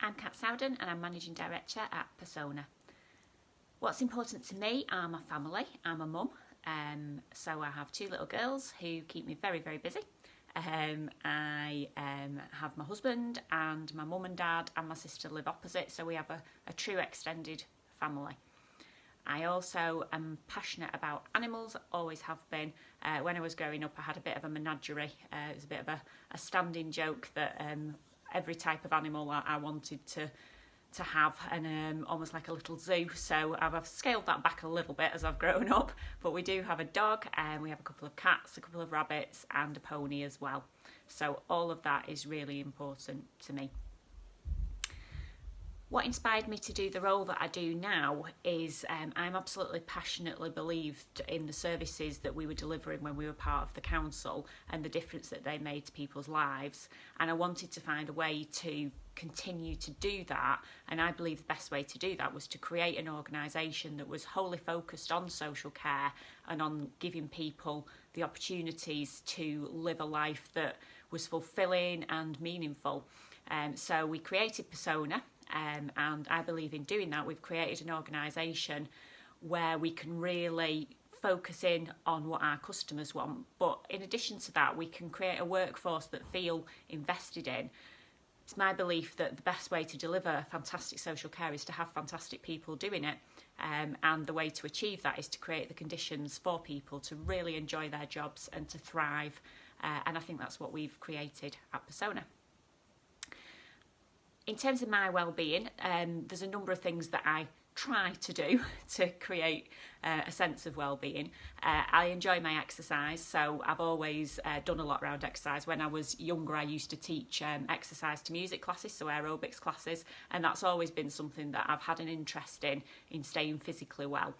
I'm Kat Sowden and I'm Managing Director at Persona. What's important to me are my family. I'm a mum, so I have two little girls who keep me very, very busy. I have my husband and my mum and dad and my sister live opposite, so we have a true extended family. I also am passionate about animals, always have been. When I was growing up I had a bit of a menagerie. It was a bit of a standing joke that every type of animal I wanted to have, and almost like a little zoo. So I've scaled that back a little bit as I've grown up, but we do have a dog and we have a couple of cats, a couple of rabbits and a pony as well. So all of that is really important to me. What inspired me to do the role that I do now is I'm absolutely passionately believed in the services that we were delivering when we were part of the council and the difference that they made to people's lives, and I wanted to find a way to continue to do that, and I believe the best way to do that was to create an organisation that was wholly focused on social care and on giving people the opportunities to live a life that was fulfilling and meaningful. So we created Persona. And I believe in doing that, we've created an organisation where we can really focus in on what our customers want. But in addition to that, we can create a workforce that feel invested in. It's my belief that the best way to deliver fantastic social care is to have fantastic people doing it. And the way to achieve that is to create the conditions for people to really enjoy their jobs and to thrive. And I think that's what we've created at Persona. In terms of my well-being, there's a number of things that I try to do to create a sense of well-being. I enjoy my exercise, so I've always done a lot around exercise. When I was younger, I used to teach exercise to music classes, so aerobics classes, and that's always been something that I've had an interest in staying physically well.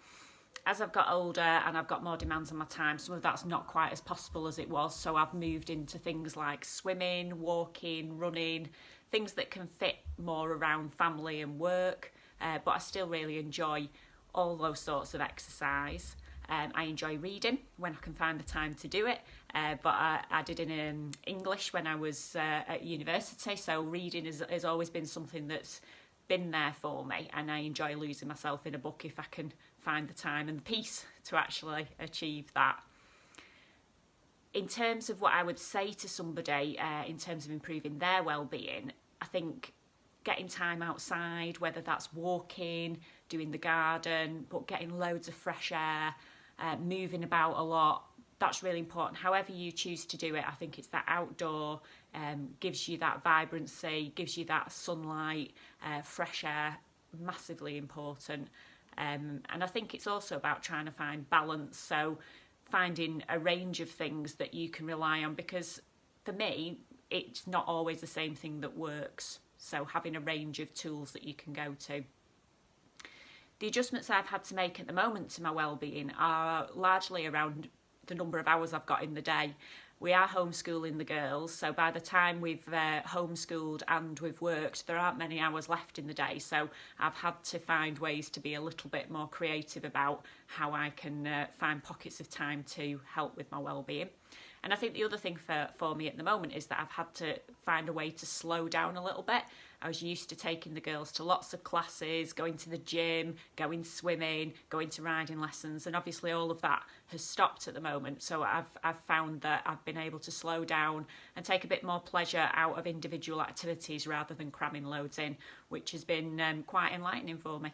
As I've got older and I've got more demands on my time, some of that's not quite as possible as it was, so I've moved into things like swimming, walking, running, things that can fit more around family and work, but I still really enjoy all those sorts of exercise. I enjoy reading when I can find the time to do it, but I did in English when I was at university, so reading has always been something that's been there for me, and I enjoy losing myself in a book if I can find the time and the peace to actually achieve that. In terms of what I would say to somebody in terms of improving their well-being, I think getting time outside, whether that's walking, doing the garden, but getting loads of fresh air, moving about a lot, that's really important. However you choose to do it, I think it's that outdoor, gives you that vibrancy, gives you that sunlight, fresh air, massively important. And I think it's also about trying to find balance, so finding a range of things that you can rely on, because for me, it's not always the same thing that works. So having a range of tools that you can go to. The adjustments I've had to make at the moment to my well-being are largely around the number of hours I've got in the day. We are homeschooling the girls, so by the time we've homeschooled and we've worked, there aren't many hours left in the day. So I've had to find ways to be a little bit more creative about how I can find pockets of time to help with my well-being. And I think the other thing for me at the moment is that I've had to find a way to slow down a little bit. I was used to taking the girls to lots of classes, going to the gym, going swimming, going to riding lessons, and obviously all of that has stopped at the moment. So I've found that I've been able to slow down and take a bit more pleasure out of individual activities rather than cramming loads in, which has been quite enlightening for me.